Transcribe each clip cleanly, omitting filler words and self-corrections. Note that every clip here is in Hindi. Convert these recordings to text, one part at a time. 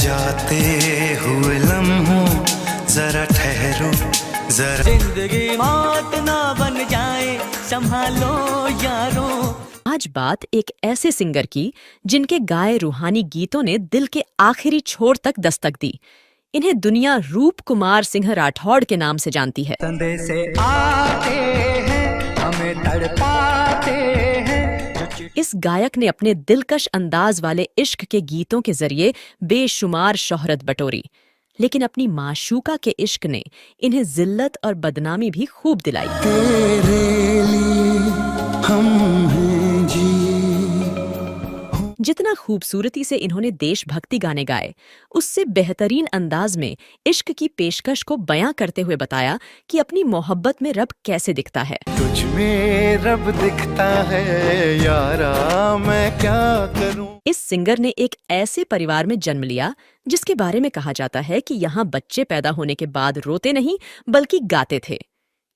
जाते हुए लम्हों जरा ठहरो जरा। जिंदगी मौत ना बन जाए संभालो यारो। आज बात एक ऐसे सिंगर की जिनके गाए रूहानी गीतों ने दिल के आखिरी छोर तक दस्तक दी। इन्हें दुनिया रूप कुमार सिंह राठौड़ के नाम से जानती है। संदेशे आते हैं हमें तड़पाते हैं। इस गायक ने अपने दिलकश अंदाज वाले इश्क के गीतों के जरिए बेशुमार शोहरत बटोरी, लेकिन अपनी माशूका के इश्क ने इन्हें जिल्लत और बदनामी भी खूब दिलाई। तेरे लिए हम हैं जी। जितना खूबसूरती से इन्होंने देशभक्ति गाने गाए, उससे बेहतरीन अंदाज में इश्क की पेशकश को बयां करते हुए बताया कि अपनी मोहब्बत में रब कैसे दिखता है। तुझ में रब दिखता है यारा, मैं क्या करूं। इस सिंगर ने एक ऐसे परिवार में जन्म लिया जिसके बारे में कहा जाता है कि यहाँ बच्चे पैदा होने के बाद रोते नहीं बल्कि गाते थे।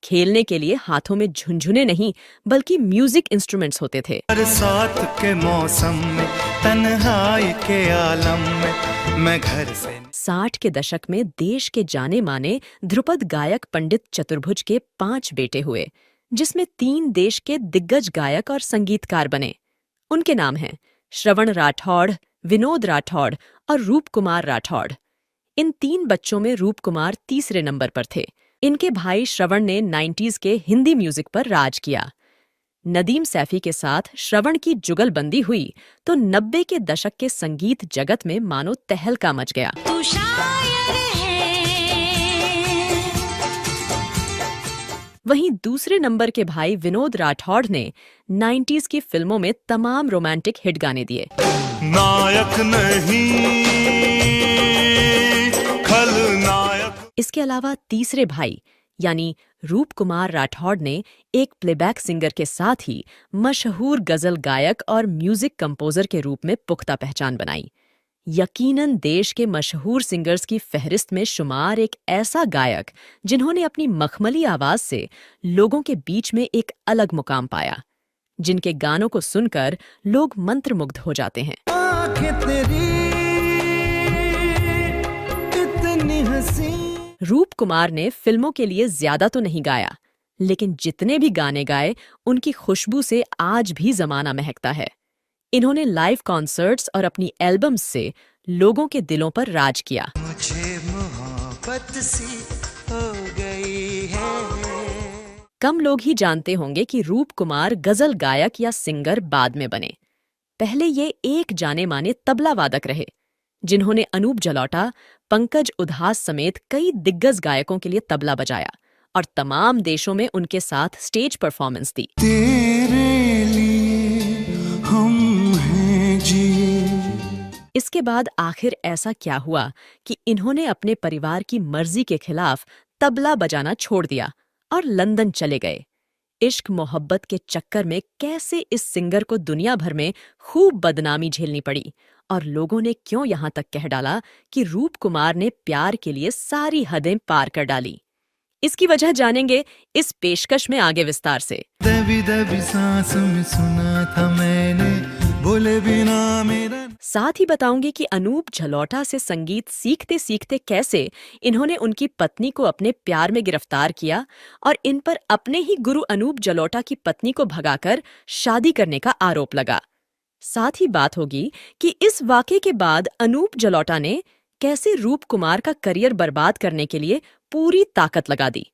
खेलने के लिए हाथों में झुनझुने नहीं बल्कि म्यूजिक इंस्ट्रूमेंट्स होते थे। बरसात के मौसम में तन्हाई के आलम में मैं घर से 60 के दशक में देश के जाने माने ध्रुपद गायक पंडित चतुर्भुज के 5 बेटे हुए, जिसमें 3 देश के दिग्गज गायक और संगीतकार बने। उनके नाम हैं श्रवण राठौड़, विनोद राठौड़ और रूप कुमार राठौड़। इन 3 बच्चों में रूप कुमार तीसरे नंबर पर थे। इनके भाई श्रवण ने 90s के हिंदी म्यूजिक पर राज किया। नदीम सैफी के साथ श्रवण की जुगलबंदी हुई तो 90 के दशक के संगीत जगत में मानो तहलका मच गया। तू शायर है। वहीं दूसरे नंबर के भाई विनोद राठौड़ ने 90s की फिल्मों में तमाम रोमांटिक हिट गाने दिए। नायक नहीं खलनायक। इसके अलावा तीसरे भाई यानी रूप कुमार राठौड़ ने एक प्लेबैक सिंगर के साथ ही मशहूर गजल गायक और म्यूजिक कंपोजर के रूप में पुख्ता पहचान बनाई। यकीनन देश के मशहूर सिंगर्स की फहरिस्त में शुमार एक ऐसा गायक जिन्होंने अपनी मखमली आवाज से लोगों के बीच में एक अलग मुकाम पाया, जिनके गानों को सुनकर लोग मंत्रमुग्ध हो जाते हैं। आँखें तेरी इतनी हंसी। रूप कुमार ने फिल्मों के लिए ज्यादा तो नहीं गाया, लेकिन जितने भी गाने गाए उनकी खुशबू से आज भी जमाना महकता है। इन्होंने लाइव कॉन्सर्ट्स और अपनी एल्बम्स से लोगों के दिलों पर राज किया। मुझे मोहब्बत सी हो गई है। कम लोग ही जानते होंगे कि रूप कुमार गजल गायक या सिंगर बाद में बने। पहले ये एक जाने माने तबला वादक रहे, जिन्होंने अनूप जलोटा, पंकज उधास समेत कई दिग्गज गायकों के लिए तबला बजाया और तमाम देशों में उनके साथ स्टेज परफॉर्मेंस दी। तेरे लिए हम हैं जी। इसके बाद आखिर ऐसा क्या हुआ कि इन्होंने अपने परिवार की मर्जी के खिलाफ तबला बजाना छोड़ दिया और लंदन चले गए। इश्क मोहब्बत के चक्कर में कैसे इस सिंगर को दुनिया भर में खूब बदनामी झेलनी पड़ी और लोगों ने क्यों यहाँ तक कह डाला कि रूप कुमार ने प्यार के लिए सारी हदें पार कर डाली। इसकी वजह जानेंगे इस पेशकश में आगे विस्तार से। दबी दबी सांस में सुना था मैंने, बोले बिना मेरा। साथ ही बताऊंगी कि अनूप जलोटा से संगीत सीखते सीखते कैसे इन्होंने उनकी पत्नी को अपने प्यार में गिरफ्तार किया और इन पर अपने ही गुरु अनूप जलोटा की पत्नी को भगाकर शादी करने का आरोप लगा। साथ ही बात होगी कि इस वाक़े के बाद अनूप जलोटा ने कैसे रूप कुमार का करियर बर्बाद करने के लिए पूरी ताकत लगा दी।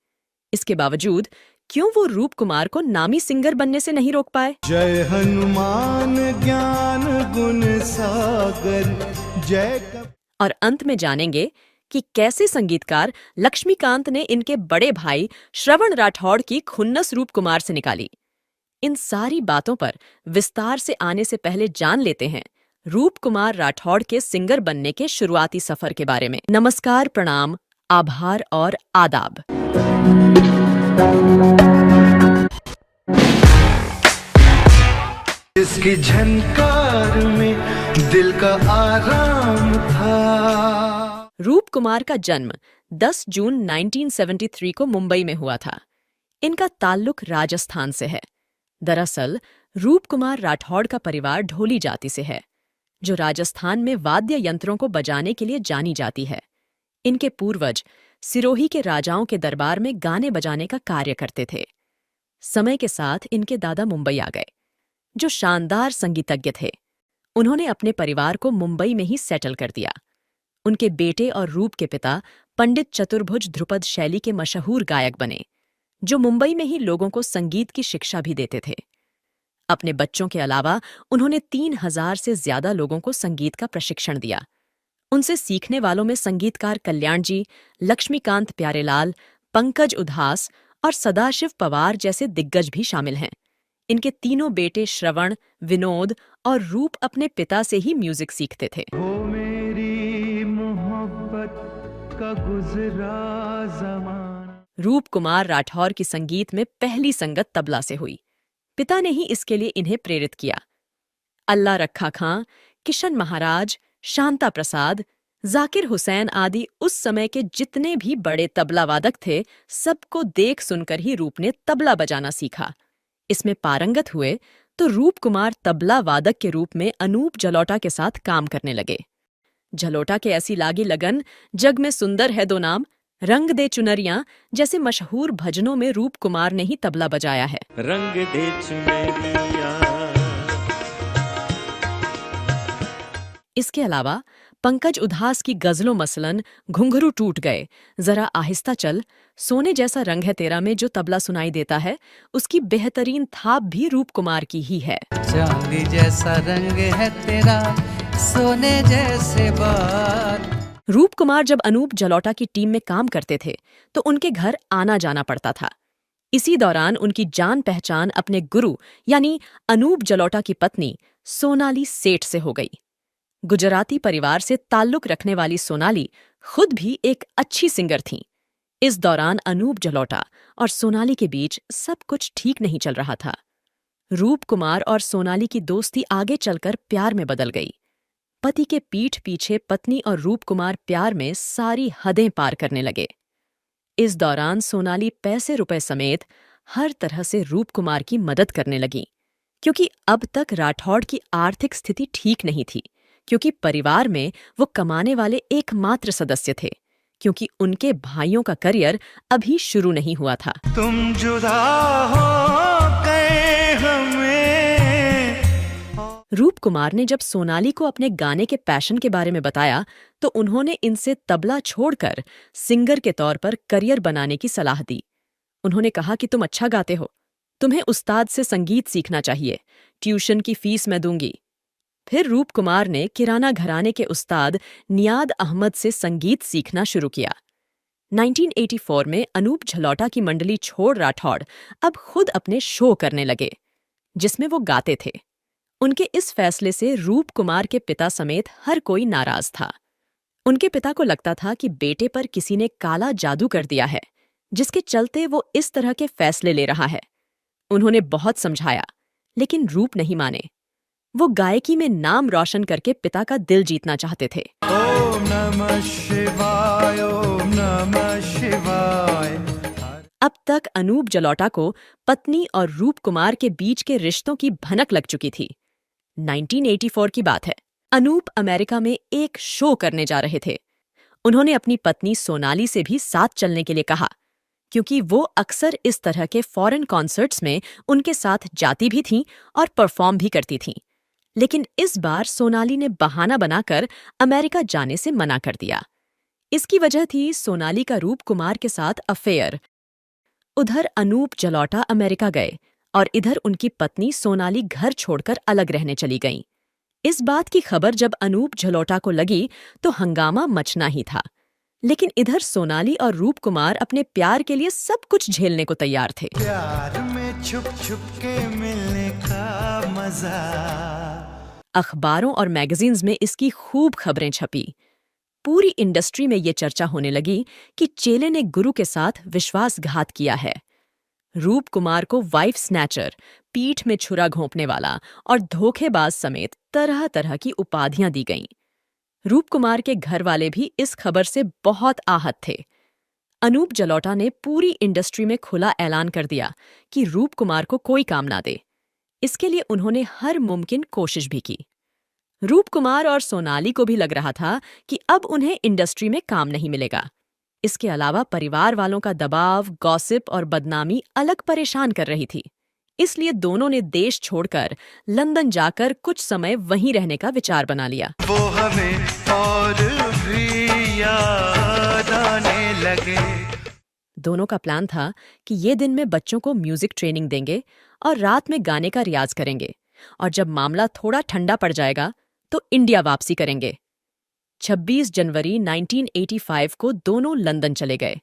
इसके बावजूद क्यों वो रूप कुमार को नामी सिंगर बनने से नहीं रोक पाए। जय हनुमान ज्ञान गुण सागर जय। और अंत में जानेंगे कि कैसे संगीतकार लक्ष्मीकांत ने इनके बड़े भाई श्रवण राठौड़ की खुन्नस रूप कुमार से निकाली। इन सारी बातों पर विस्तार से आने से पहले जान लेते हैं रूप कुमार राठौड़ के सिंगर बनने के शुरुआती सफर के बारे में। नमस्कार, प्रणाम, आभार और आदाब। इसकी झनकार में दिल का आराम था। रूप कुमार का जन्म 10 जून 1973 को मुंबई में हुआ था। इनका ताल्लुक राजस्थान से है। दरअसल रूप कुमार राठौड़ का परिवार ढोली जाति से है। जो राजस्थान में वाद्य यंत्रों को बजाने के लिए जानी जाती है। इनके पूर्वज सिरोही के राजाओं के दरबार में गाने बजाने का कार्य करते थे। समय के साथ इनके दादा मुंबई आ गए, जो शानदार संगीतज्ञ थे। उन्होंने अपने परिवार को मुंबई में ही सेटल कर दिया। उनके बेटे और रूप के पिता पंडित चतुर्भुज ध्रुपद शैली के मशहूर गायक बने, जो मुंबई में ही लोगों को संगीत की शिक्षा भी देते थे। अपने बच्चों के अलावा उन्होंने 3000 से ज्यादा लोगों को संगीत का प्रशिक्षण दिया। उनसे सीखने वालों में संगीतकार कल्याण जी, लक्ष्मीकांत प्यारेलाल, पंकज उधास और सदाशिव पवार जैसे दिग्गज भी शामिल हैं। इनके तीनों बेटे श्रवण, विनोद और रूप अपने पिता से ही म्यूजिक सीखते थे। वो मेरी मोहब्बत का गुजरा ज़माना। रूप कुमार राठौर की संगीत में पहली संगत तबला से हुई। पिता ने ही इसके लिए इन्हें प्रेरित किया। अल्लाह रखा खां, किशन महाराज, शांता प्रसाद, जाकिर हुसैन आदि उस समय के जितने भी बड़े तबला वादक थे, सबको देख सुनकर ही रूप ने तबला बजाना सीखा। इसमें पारंगत हुए तो रूप कुमार तबला वादक के रूप में अनूप जलोटा के साथ काम करने लगे। जलोटा के ऐसी लागी लगन, जग में सुंदर है दो नाम, रंग दे चुनरियां जैसे मशहूर भजनों में रूप कुमार ने ही तबला बजाया है। रंग दे चुनरिया। इसके अलावा पंकज उधास की गजलों मसलन घुंघरू टूट गए, जरा आहिस्ता चल, सोने जैसा रंग है तेरा में जो तबला सुनाई देता है, उसकी बेहतरीन थाप भी रूप कुमार की ही है। चांदी जैसा रंग है तेरा, सोने जैसे बाल। रूप कुमार जब अनूप जलोटा की टीम में काम करते थे तो उनके घर आना जाना पड़ता था। इसी दौरान उनकी जान पहचान अपने गुरु यानी अनूप जलोटा की पत्नी सोनाली सेठ से हो गई। गुजराती परिवार से ताल्लुक रखने वाली सोनाली खुद भी एक अच्छी सिंगर थीं। इस दौरान अनूप जलोटा और सोनाली के बीच सब कुछ ठीक नहीं चल रहा था। रूप कुमार और सोनाली की दोस्ती आगे चलकर प्यार में बदल गई। पति के पीठ पीछे पत्नी और रूप कुमार प्यार में सारी हदें पार करने लगे। इस दौरान सोनाली पैसे रुपए समेत हर तरह से रूप कुमार की मदद करने लगी, क्योंकि अब तक राठौड़ की आर्थिक स्थिति ठीक नहीं थी, क्योंकि परिवार में वो कमाने वाले एकमात्र सदस्य थे, क्योंकि उनके भाइयों का करियर अभी शुरू नहीं हुआ था। तुम जुदा हो गए हमें। रूप कुमार ने जब सोनाली को अपने गाने के पैशन के बारे में बताया तो उन्होंने इनसे तबला छोड़कर सिंगर के तौर पर करियर बनाने की सलाह दी। उन्होंने कहा कि तुम अच्छा गाते हो, तुम्हें उस्ताद से संगीत सीखना चाहिए, ट्यूशन की फीस मैं दूंगी। फिर रूप कुमार ने किराना घराने के उस्ताद नियाद अहमद से संगीत सीखना शुरू किया। 1984 में अनूप जलोटा की मंडली छोड़ राठौड़ अब खुद अपने शो करने लगे, जिसमें वो गाते थे। उनके इस फैसले से रूप कुमार के पिता समेत हर कोई नाराज था। उनके पिता को लगता था कि बेटे पर किसी ने काला जादू कर दिया है, जिसके चलते वो इस तरह के फैसले ले रहा है। उन्होंने बहुत समझाया, लेकिन रूप नहीं माने। वो गायकी में नाम रोशन करके पिता का दिल जीतना चाहते थे। ओम नमः शिवाय, ओम नमः शिवाय। अब तक अनूप जलोटा को पत्नी और रूप कुमार के बीच के रिश्तों की भनक लग चुकी थी। 1984 की बात है। अनूप अमेरिका में एक शो करने जा रहे थे। उन्होंने अपनी पत्नी सोनाली से भी साथ चलने के लिए कहा, क्योंकि वो अक्सर इस तरह के फॉरेन कॉन्सर्ट्स में उनके साथ जाती भी थीं और परफॉर्म भी करती थीं। लेकिन इस बार सोनाली ने बहाना बनाकर अमेरिका जाने से मना कर दिया। इसकी वजह थी सोनाली का रूप कुमार के साथ अफेयर। उधर अनूप जलोटा अमेरिका गए और इधर उनकी पत्नी सोनाली घर छोड़कर अलग रहने चली गईं। इस बात की खबर जब अनूप जलोटा को लगी तो हंगामा मचना ही था। लेकिन इधर सोनाली और रूप कुमार अपने प्यार के लिए सब कुछ झेलने को तैयार थे। प्यार में छुप छुप के मिलने का मजा। अखबारों और मैगजीन्स में इसकी खूब खबरें छपी। पूरी इंडस्ट्री में ये चर्चा होने लगी कि चेले ने गुरु के साथ विश्वासघात किया है। रूप कुमार को वाइफ स्नैचर, पीठ में छुरा घोंपने वाला और धोखेबाज समेत तरह तरह की उपाधियां दी गईं। रूप कुमार के घर वाले भी इस खबर से बहुत आहत थे। अनूप जलोटा ने पूरी इंडस्ट्री में खुला ऐलान कर दिया कि रूप कुमार को कोई काम ना दे। इसके लिए उन्होंने हर मुमकिन कोशिश भी की। रूप कुमार और सोनाली को भी लग रहा था कि अब उन्हें इंडस्ट्री में काम नहीं मिलेगा। इसके अलावा परिवार वालों का दबाव, गॉसिप और बदनामी अलग परेशान कर रही थी। इसलिए दोनों ने देश छोड़कर लंदन जाकर कुछ समय वहीं रहने का विचार बना लिया। वो हमें और भी याद आने लगे। दोनों का प्लान था कि ये दिन में बच्चों को म्यूजिक ट्रेनिंग देंगे और रात में गाने का रियाज करेंगे, और जब मामला थोड़ा ठंडा पड़ जाएगा तो इंडिया वापसी करेंगे। 26 जनवरी 1985 को दोनों लंदन चले गए।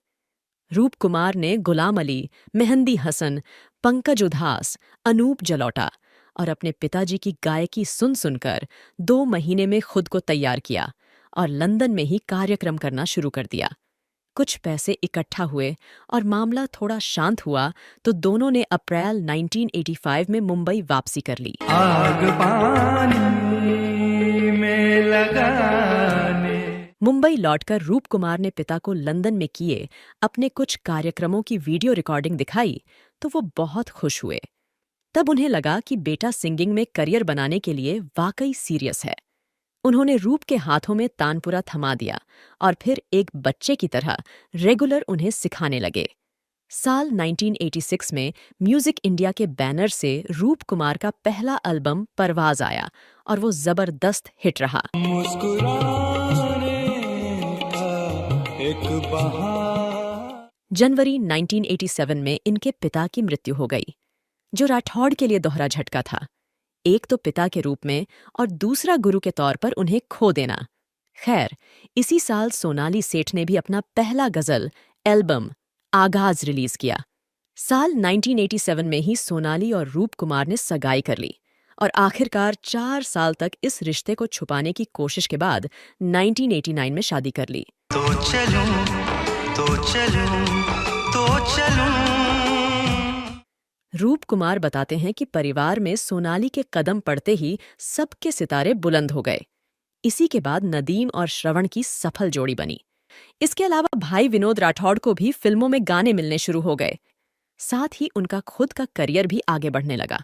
रूप कुमार ने गुलाम अली, मेहंदी हसन, पंकज उधास, अनूप जलोटा और अपने पिताजी की गायकी सुन सुनकर 2 महीने में खुद को तैयार किया और लंदन में ही कार्यक्रम करना शुरू कर दिया। कुछ पैसे इकट्ठा हुए और मामला थोड़ा शांत हुआ तो दोनों ने अप्रैल 1985 में मुंबई वापसी कर ली। आग पानी में लगाने। मुंबई लौटकर रूप कुमार ने पिता को लंदन में किए अपने कुछ कार्यक्रमों की वीडियो रिकॉर्डिंग दिखाई तो वो बहुत खुश हुए। तब उन्हें लगा कि बेटा सिंगिंग में करियर बनाने के लिए वाकई सीरियस है। उन्होंने रूप के हाथों में तानपुरा थमा दिया और फिर एक बच्चे की तरह रेगुलर उन्हें सिखाने लगे। साल 1986 में म्यूजिक इंडिया के बैनर से रूप कुमार का पहला एल्बम परवाज आया और वो जबरदस्त हिट रहा। जनवरी 1987 में इनके पिता की मृत्यु हो गई, जो राठौड़ के लिए दोहरा झटका था। एक तो पिता के रूप में और दूसरा गुरु के तौर पर उन्हें खो देना। खैर, इसी साल सोनाली सेठ ने भी अपना पहला गजल एल्बम आगाज रिलीज किया। साल 1987 में ही सोनाली और रूप कुमार ने सगाई कर ली और आखिरकार 4 साल तक इस रिश्ते को छुपाने की कोशिश के बाद 1989 में शादी कर ली। तो चलूं, तो चलूं, तो चलूं। रूप कुमार बताते हैं कि परिवार में सोनाली के कदम पड़ते ही सबके सितारे बुलंद हो गए। इसी के बाद नदीम और श्रवण की सफल जोड़ी बनी। इसके अलावा भाई विनोद राठौड़ को भी फिल्मों में गाने मिलने शुरू हो गए। साथ ही उनका खुद का करियर भी आगे बढ़ने लगा।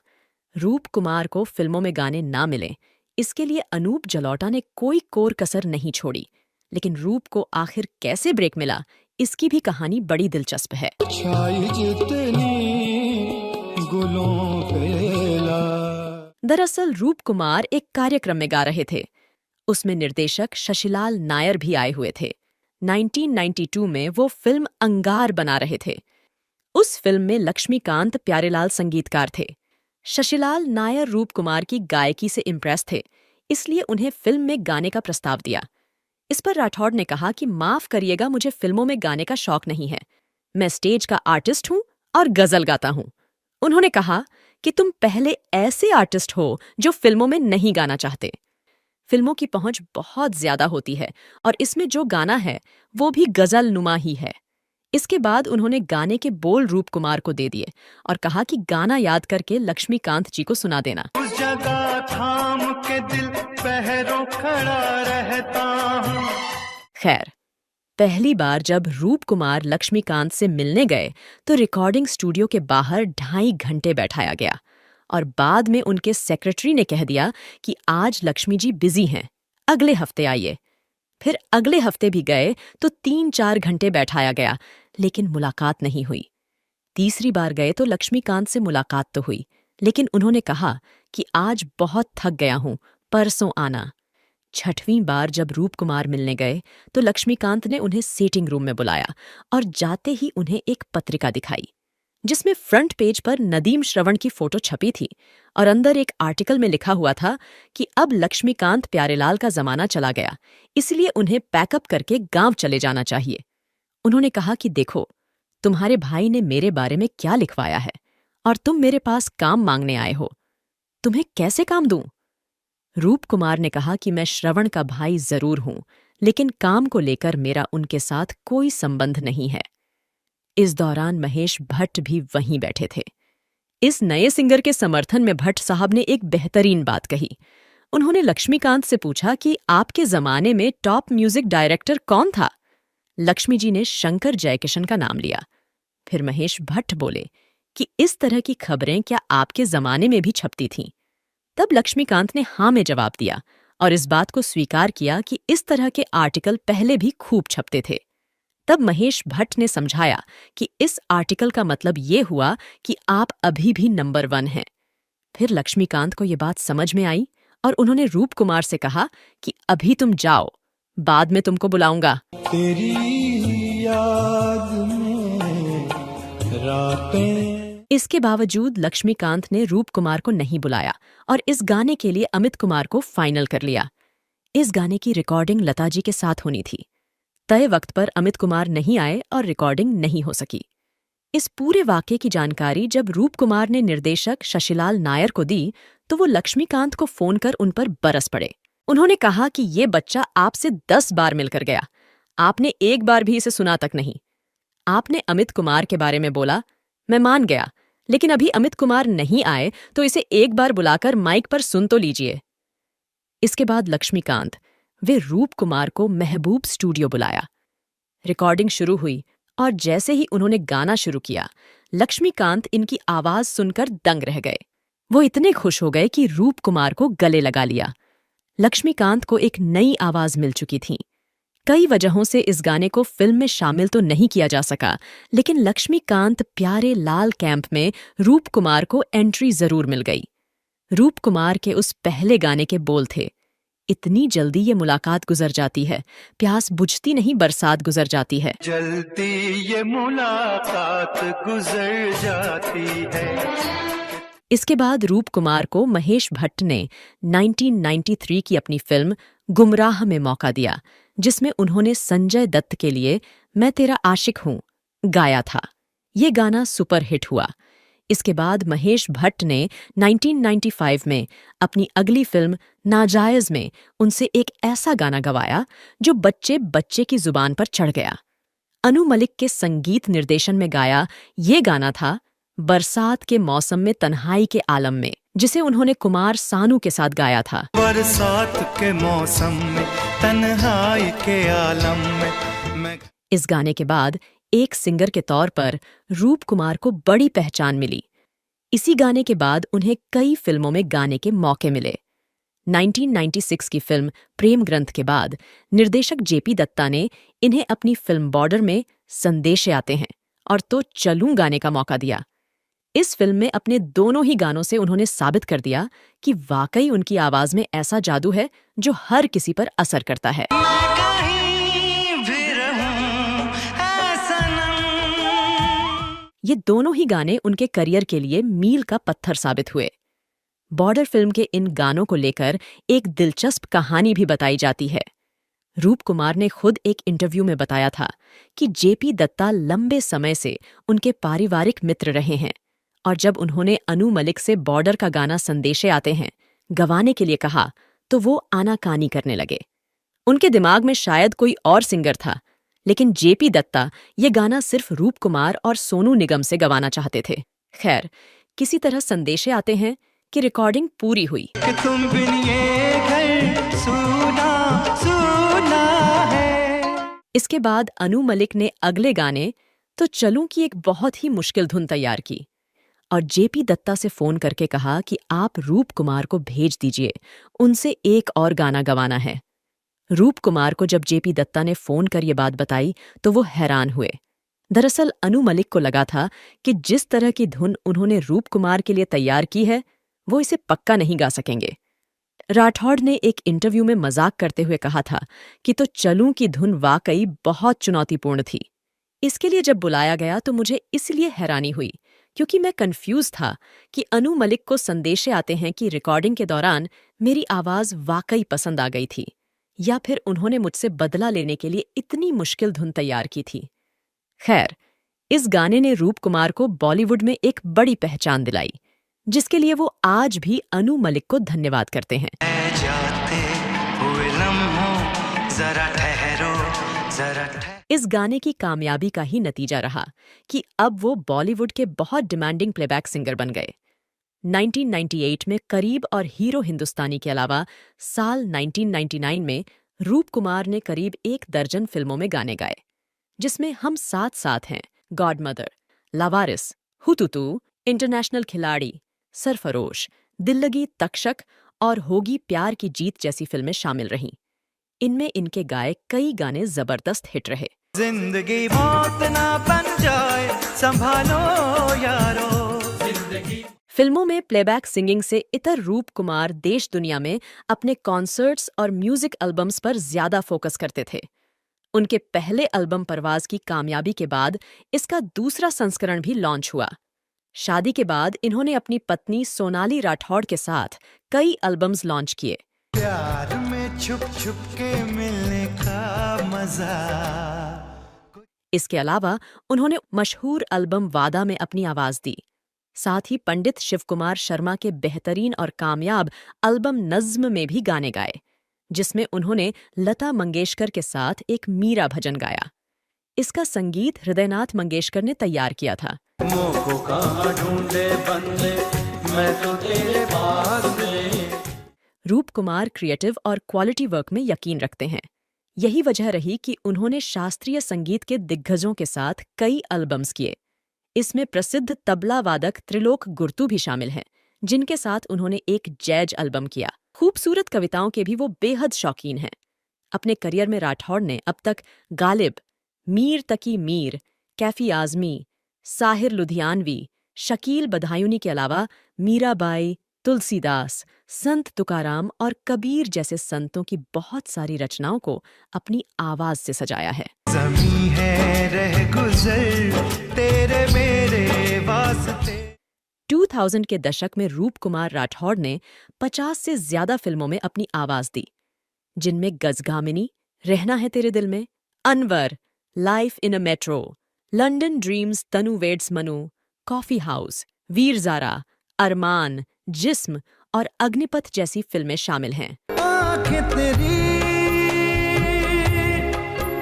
रूप कुमार को फिल्मों में गाने ना मिले, इसके लिए अनूप जलोटा ने कोई कोर कसर नहीं छोड़ी। लेकिन रूप को आखिर कैसे ब्रेक मिला, इसकी भी कहानी बड़ी दिलचस्प है। दरअसल रूप कुमार एक कार्यक्रम में गा रहे थे। उसमें निर्देशक शशिलाल नायर भी आए हुए थे। 1992 में वो फिल्म अंगार बना रहे थे। उस फिल्म में लक्ष्मीकांत प्यारेलाल संगीतकार थे। शशिलाल नायर रूप कुमार की गायकी से इम्प्रेस थे, इसलिए उन्हें फिल्म में गाने का प्रस्ताव दिया। इस पर राठौड़ ने कहा कि माफ करिएगा, मुझे फिल्मों में गाने का शौक नहीं है। मैं स्टेज का आर्टिस्ट हूं और गजल गाता हूं। उन्होंने कहा कि तुम पहले ऐसे आर्टिस्ट हो जो फिल्मों में नहीं गाना चाहते। फिल्मों की पहुंच बहुत ज्यादा होती है और इसमें जो गाना है वो भी गजल नुमा ही है। इसके बाद उन्होंने गाने के बोल रूप कुमार को दे दिए और कहा कि गाना याद करके लक्ष्मीकांत जी को सुना देना। उस जगह थाम के दिल पहरों खड़ा रहता हूं। खैर, पहली बार जब रूप कुमार लक्ष्मीकांत से मिलने गए तो रिकॉर्डिंग स्टूडियो के बाहर 2.5 घंटे बैठाया गया और बाद में उनके सेक्रेटरी ने कह दिया कि आज लक्ष्मी जी बिजी हैं, अगले हफ्ते आइए। फिर अगले हफ्ते भी गए तो 3-4 घंटे बैठाया गया, लेकिन मुलाकात नहीं हुई। तीसरी बार गए तो लक्ष्मीकांत से मुलाकात तो हुई, लेकिन उन्होंने कहा कि आज बहुत थक गया हूं, परसों आना। 6वीं बार जब रूप कुमार मिलने गए तो लक्ष्मीकांत ने उन्हें सीटिंग रूम में बुलाया और जाते ही उन्हें एक पत्रिका दिखाई, जिसमें फ्रंट पेज पर नदीम श्रवण की फोटो छपी थी और अंदर एक आर्टिकल में लिखा हुआ था कि अब लक्ष्मीकांत प्यारेलाल का जमाना चला गया, इसलिए उन्हें पैकअप करके गांव चले जाना चाहिए। उन्होंने कहा कि देखो, तुम्हारे भाई ने मेरे बारे में क्या लिखवाया है और तुम मेरे पास काम मांगने आए हो, तुम्हें कैसे काम दूं? रूप कुमार ने कहा कि मैं श्रवण का भाई जरूर हूं, लेकिन काम को लेकर मेरा उनके साथ कोई संबंध नहीं है। इस दौरान महेश भट्ट भी वहीं बैठे थे। इस नए सिंगर के समर्थन में भट्ट साहब ने एक बेहतरीन बात कही। उन्होंने लक्ष्मीकांत से पूछा कि आपके जमाने में टॉप म्यूजिक डायरेक्टर कौन था? लक्ष्मी जी ने शंकर जयकिशन का नाम लिया। फिर महेश भट्ट बोले कि इस तरह की खबरें क्या आपके जमाने में भी छपती थीं? तब लक्ष्मीकांत ने हाँ में जवाब दिया और इस बात को स्वीकार किया कि इस तरह के आर्टिकल पहले भी खूब छपते थे। तब महेश भट्ट ने समझाया कि इस आर्टिकल का मतलब ये हुआ कि आप अभी भी नंबर 1 हैं। फिर लक्ष्मीकांत को ये बात समझ में आई और उन्होंने रूप कुमार से कहा कि अभी तुम जाओ, बाद में तुमको बुलाऊंगा। तेरी याद में रातें। इसके बावजूद लक्ष्मीकांत ने रूप कुमार को नहीं बुलाया और इस गाने के लिए अमित कुमार को फाइनल कर लिया। इस गाने की रिकॉर्डिंग लता जी के साथ होनी थी। तय वक्त पर अमित कुमार नहीं आए और रिकॉर्डिंग नहीं हो सकी। इस पूरे वाकये की जानकारी जब रूप कुमार ने निर्देशक शशिलाल नायर को दी तो वो लक्ष्मीकांत को फोन कर उन पर बरस पड़े। उन्होंने कहा कि ये बच्चा आपसे 10 बार मिलकर गया, आपने एक बार भी इसे सुना तक नहीं। आपने अमित कुमार के बारे में बोला, मैं मान गया, लेकिन अभी अमित कुमार नहीं आए तो इसे एक बार बुलाकर माइक पर सुन तो लीजिए। इसके बाद लक्ष्मीकांत वे रूप कुमार को महबूब स्टूडियो बुलाया। रिकॉर्डिंग शुरू हुई और जैसे ही उन्होंने गाना शुरू किया, लक्ष्मीकांत इनकी आवाज सुनकर दंग रह गए। वो इतने खुश हो गए कि रूप कुमार को गले लगा लिया। लक्ष्मीकांत को एक नई आवाज मिल चुकी थी। कई वजहों से इस गाने को फिल्म में शामिल तो नहीं किया जा सका, लेकिन लक्ष्मीकांत प्यारे लाल कैंप में रूप कुमार को एंट्री जरूर मिल गई। रूप कुमार के उस पहले गाने के बोल थे, इतनी जल्दी ये मुलाकात गुजर जाती है, प्यास बुझती नहीं बरसात गुजर जाती है। जल्दी ये मुलाकात गुजर जाती है। इसके बाद रूप कुमार को महेश भट्ट ने 1993 की अपनी फिल्म गुमराह में मौका दिया, जिसमें उन्होंने संजय दत्त के लिए मैं तेरा आशिक हूं गाया था। ये गाना सुपरहिट हुआ। इसके बाद महेश भट्ट ने 1995 में अपनी अगली फिल्म नाजायज में उनसे एक ऐसा गाना गवाया जो बच्चे बच्चे की जुबान पर चढ़ गया। अनु मलिक के संगीत निर्देशन में गाया ये गाना था बरसात के मौसम में तन्हाई के आलम में, जिसे उन्होंने कुमार सानू के साथ गाया था। बरसात के मौसम में तन्हाई के आलम में मैं। इस गाने के बाद एक सिंगर के तौर पर रूप कुमार को बड़ी पहचान मिली। इसी गाने के बाद उन्हें कई फिल्मों में गाने के मौके मिले। 1996 की फिल्म प्रेम ग्रंथ के बाद निर्देशक जेपी दत्ता ने इन्हें अपनी फिल्म बॉर्डर में संदेशे आते हैं और तो चलूं गाने का मौका दिया। इस फिल्म में अपने दोनों ही गानों से उन्होंने साबित कर दिया कि वाकई उनकी आवाज में ऐसा जादू है जो हर किसी पर असर करता है। ये दोनों ही गाने उनके करियर के लिए मील का पत्थर साबित हुए। बॉर्डर फिल्म के इन गानों को लेकर एक दिलचस्प कहानी भी बताई जाती है। रूप कुमार ने खुद एक इंटरव्यू में बताया था कि जेपी दत्ता लंबे समय से उनके पारिवारिक मित्र रहे हैं और जब उन्होंने अनु मलिक से बॉर्डर का गाना संदेशे आते हैं गवाने के लिए कहा तो वो आनाकानी करने लगे। उनके दिमाग में शायद कोई और सिंगर था, लेकिन जेपी दत्ता ये गाना सिर्फ रूप कुमार और सोनू निगम से गवाना चाहते थे। खैर, किसी तरह संदेशे आते हैं कि रिकॉर्डिंग पूरी हुई। कि तुम बिन ये घर सुना सुना है। इसके बाद अनु मलिक ने अगले गाने तो चलूं की एक बहुत ही मुश्किल धुन तैयार की और जेपी दत्ता से फोन करके कहा कि आप रूप कुमार को भेज दीजिए, उनसे एक और गाना गवाना है। रूप कुमार को जब जेपी दत्ता ने फोन कर ये बात बताई तो वो हैरान हुए। दरअसल अनु मलिक को लगा था कि जिस तरह की धुन उन्होंने रूप कुमार के लिए तैयार की है वो इसे पक्का नहीं गा सकेंगे। राठौड़ ने एक इंटरव्यू में मजाक करते हुए कहा था कि तो चलूं की धुन वाकई बहुत चुनौतीपूर्ण थी। इसके लिए जब बुलाया गया तो मुझे इसलिए हैरानी हुई क्योंकि मैं कंफ्यूज था कि अनु मलिक को संदेशे आते हैं कि रिकॉर्डिंग के दौरान मेरी आवाज वाकई पसंद आ गई थी या फिर उन्होंने मुझसे बदला लेने के लिए इतनी मुश्किल धुन तैयार की थी। खैर, इस गाने ने रूप कुमार को बॉलीवुड में एक बड़ी पहचान दिलाई, जिसके लिए वो आज भी अनु मलिक को धन्यवाद करते हैं। जाते हुए लम्हों जरा ठहरो जरा ठहरो। इस गाने की कामयाबी का ही नतीजा रहा कि अब वो बॉलीवुड के बहुत डिमांडिंग प्लेबैक सिंगर बन गए। 1998 में करीब और हीरो हिंदुस्तानी के अलावा साल 1999 में रूप कुमार ने करीब 1 दर्जन फिल्मों में गाने गाए, जिसमें हम साथ साथ हैं, गॉडमदर, लावारिस, हुतुतु, इंटरनेशनल खिलाड़ी, सरफरोश, दिल लगी तक्षक और होगी प्यार की जीत जैसी फिल्में शामिल रहीं। इनमें इनके गाए कई गाने जबरदस्त हिट रहे। जिंदगी मौत ना बन जाए, संभालो यारो। फिल्मों में प्लेबैक सिंगिंग से इतर रूप कुमार देश दुनिया में अपने कॉन्सर्ट्स और म्यूजिक एल्बम्स पर ज्यादा फोकस करते थे। उनके पहले एल्बम परवाज की कामयाबी के बाद इसका दूसरा संस्करण भी लॉन्च हुआ। शादी के बाद इन्होंने अपनी पत्नी सोनाली राठौड़ के साथ कई एल्बम्स लॉन्च किए। प्यार में छुप छुप के मिलने का मजा। इसके अलावा उन्होंने मशहूर एल्बम वादा में अपनी आवाज दी। साथ ही पंडित शिवकुमार शर्मा के बेहतरीन और कामयाब एल्बम नज्म में भी गाने गाए, जिसमें उन्होंने लता मंगेशकर के साथ एक मीरा भजन गाया। इसका संगीत हृदयनाथ मंगेशकर ने तैयार किया था। मोको कहाँ ढूंढे बंदे, मैं तो तेरे पास में। रूप कुमार क्रिएटिव और क्वालिटी वर्क में यकीन रखते हैं। यही वजह रही कि उन्होंने शास्त्रीय संगीत के दिग्गजों के साथ कई एल्बम्स किए। इसमें प्रसिद्ध तबला वादक त्रिलोक गुर्तू भी शामिल हैं, जिनके साथ उन्होंने एक जैज एल्बम किया। खूबसूरत कविताओं के भी वो बेहद शौकीन हैं। अपने करियर में राठौड़ ने अब तक गालिब, मीर तकी मीर, कैफी आजमी, साहिर लुधियानवी, शकील बदायूनी के अलावा मीराबाई, तुलसीदास, संत तुकाराम और कबीर जैसे संतों की बहुत सारी रचनाओं को अपनी आवाज से सजाया है। ज़मीं है रह गुज़र तेरे मेरे वास्ते। 2000 के दशक में रूप कुमार राठौड़ ने 50 से ज्यादा फिल्मों में अपनी आवाज दी, जिनमें गजगामिनी, रहना है तेरे दिल में, Anwar, life in a metro, London dreams Tanu weds Manu, coffee house, Veer Zaara, Armaan, Jism और अग्निपथ जैसी फिल्में शामिल हैं। आँखें तेरी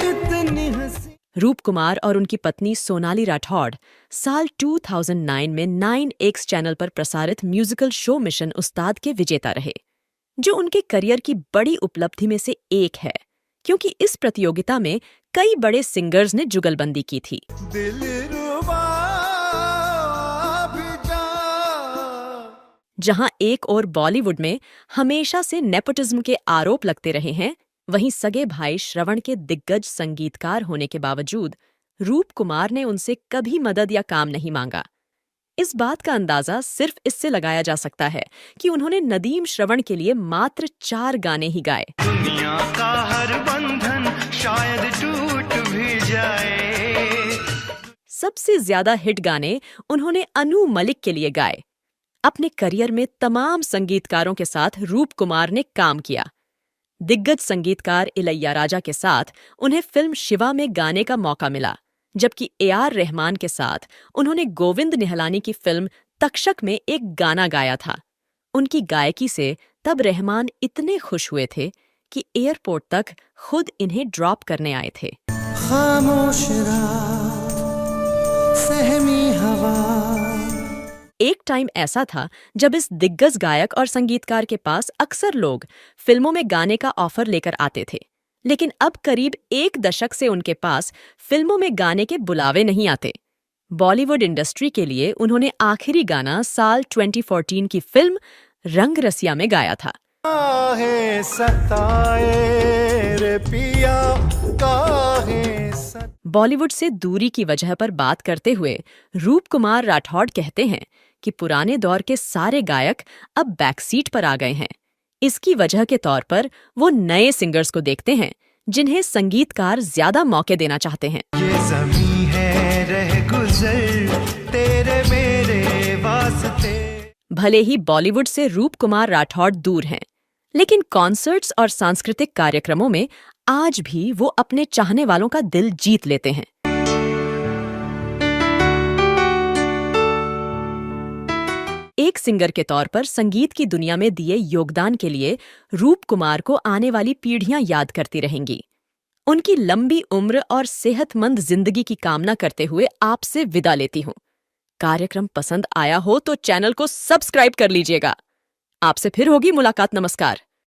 इतनी हंसी। रूप कुमार और उनकी पत्नी सोनाली राठौड़ साल 2009 में 9X चैनल पर प्रसारित म्यूजिकल शो मिशन उस्ताद के विजेता रहे, जो उनके करियर की बड़ी उपलब्धि में से एक है, क्योंकि इस प्रतियोगिता में कई बड़े सिंगर्स ने जुगलबंदी की थी। दिलरुबा भी जा। जहां एक और बॉलीवुड में हमेशा से नेपोटिज्म के आरोप लगते रहे हैं, वहीं सगे भाई श्रवण के दिग्गज संगीतकार होने के बावजूद रूप कुमार ने उनसे कभी मदद या काम नहीं मांगा। इस बात का अंदाजा सिर्फ इससे लगाया जा सकता है कि उन्होंने नदीम श्रवण के लिए मात्र 4 गाने ही गाए। दुनिया का हर बंधन शायद टूट भी जाए। सबसे ज्यादा हिट गाने उन्होंने अनु मलिक के लिए गाए। अपने करियर में तमाम संगीतकारों के साथ रूप कुमार ने काम किया। दिग्गज संगीतकार इलैयाराजा के साथ उन्हें फिल्म शिवा में गाने का मौका मिला, जबकि AR रहमान के साथ उन्होंने गोविंद निहलानी की फिल्म तक्षक में एक गाना गाया था। उनकी गायकी से तब रहमान इतने खुश हुए थे कि एयरपोर्ट तक खुद इन्हें ड्रॉप करने आए थे। खामोश रात, सहमी हवा। एक टाइम ऐसा था जब इस दिग्गज गायक और संगीतकार के पास अक्सर लोग फिल्मों में गाने का ऑफर लेकर आते थे, लेकिन अब करीब 1 दशक से उनके पास फिल्मों में गाने के बुलावे नहीं आते। बॉलीवुड इंडस्ट्री के लिए उन्होंने आखिरी गाना साल 2014 की फिल्म रंग रसिया में गाया था। काहे सताए रे पिया, काहे सताए। बॉलीवुड से दूरी की वजह पर बात करते हुए रूप कुमार राठौड़ कहते हैं कि पुराने दौर के सारे गायक अब बैकसीट पर आ गए हैं। इसकी वजह के तौर पर वो नए सिंगर्स को देखते हैं, जिन्हें संगीतकार ज्यादा मौके देना चाहते हैं। ये ज़मीं है रह गुज़र तेरे मेरे वास्ते। भले ही बॉलीवुड से रूप कुमार राठौड़ दूर हैं, लेकिन कॉन्सर्ट्स और सांस्कृतिक कार्यक्रमों में आज भी वो अपने चाहने वालों का दिल जीत लेते हैं। एक सिंगर के तौर पर संगीत की दुनिया में दिए योगदान के लिए रूप कुमार को आने वाली पीढ़ियां याद करती रहेंगी। उनकी लंबी उम्र और सेहतमंद जिंदगी की कामना करते हुए आपसे विदा लेती हूं। कार्यक्रम पसंद आया हो तो चैनल को सब्सक्राइब कर लीजिएगा। आपसे फिर होगी मुलाकात। नमस्कार।